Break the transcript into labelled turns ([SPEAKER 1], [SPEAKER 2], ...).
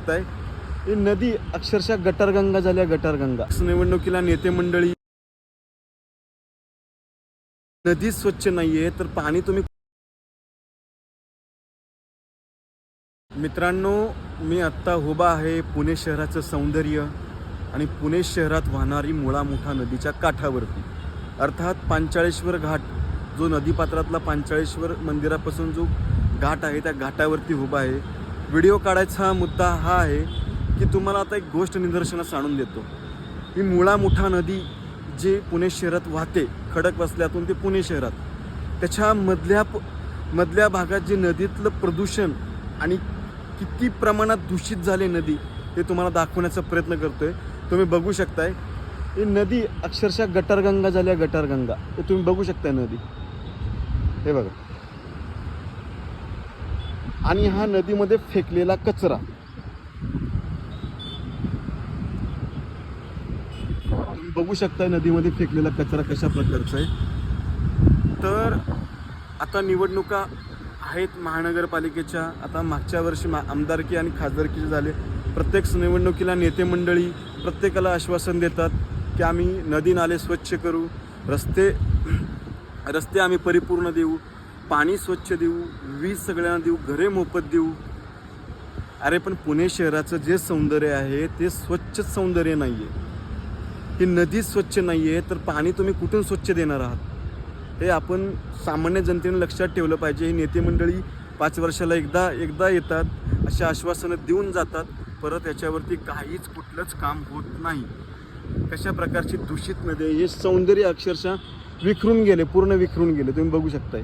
[SPEAKER 1] शकताय ही नदी अक्षरशः गटारगंगा झाल्या, गटारगंगा. निवडणुकीला नेते मंडळी, नदी स्वच्छ नाहीये तर पाणी तुम्ही. मित्रांनो, मी आत्ता उभा आहे पुणे शहराचं सौंदर्य आणि पुणे शहरात वाहणारी मुळा मुठा नदीच्या काठावरती, अर्थात पांचाळेश्वर घाट, जो नदीपात्रातला पांचाळेश्वर मंदिरापासून जो घाट आहे त्या घाटावरती उभा आहे. व्हिडिओ काढायचा मुद्दा हा आहे की तुम्हाला आता एक गोष्ट निदर्शनास आणून देतो. ही मुळा मुठा नदी जी पुणे शहरात वाहते, खडकवासल्यातून ते पुणे शहरात, त्याच्या मधल्या भागात जे नदीतलं प्रदूषण आणि किती प्रमाणात दूषित झाले नदी हे तुम्हाला दाखवण्याचा प्रयत्न करतोय. तुम्ही बघू शकताय ही नदी अक्षरशः गटारगंगा झाल्या, गटारगंगा. हे तुम्ही बघू शकताय नदी, हे बघा. आणि हा नदीमध्ये फेकलेला कचरा, तुम्ही बघू शकताय नदीमध्ये फेकलेला कचरा कशा प्रकारचा आहे. तर आता निवडणुका आहेत महानगरपालिकेच्या. आता मागच्या वर्षी आमदारकी आणि खासदारकीचे झाले. प्रत्येक निवडणुकीला नेते मंडळी प्रत्येकाला आश्वासन देतात की आम्ही नदी नाले स्वच्छ करू, रस्ते आम्ही परिपूर्ण देऊ, पाणी स्वच्छ देऊ, वीज सगळ्यांना देऊ, घरे मोफत देऊ. अरे पण पुणे शहराचं जे सौंदर्य आहे ते स्वच्छ सौंदर्य नाही आहे. ही नदी स्वच्छ नाही आहे तर पाणी तुम्ही कुठून स्वच्छ देणार आहात हे आपण सामान्य जनतेने लक्षात ठेवलं पाहिजे. ही नेते मंडळी 5 वर्षाला एकदा येतात, अशा आश्वासनं देऊन जातात, परत याच्यावरती काहीच कुठलंच काम होत नाही. कशा प्रकारची दूषित नदी, हे सौंदर्य अक्षरशः विखरून गेले, पूर्ण विखरून गेले. तुम्ही बघू शकताय.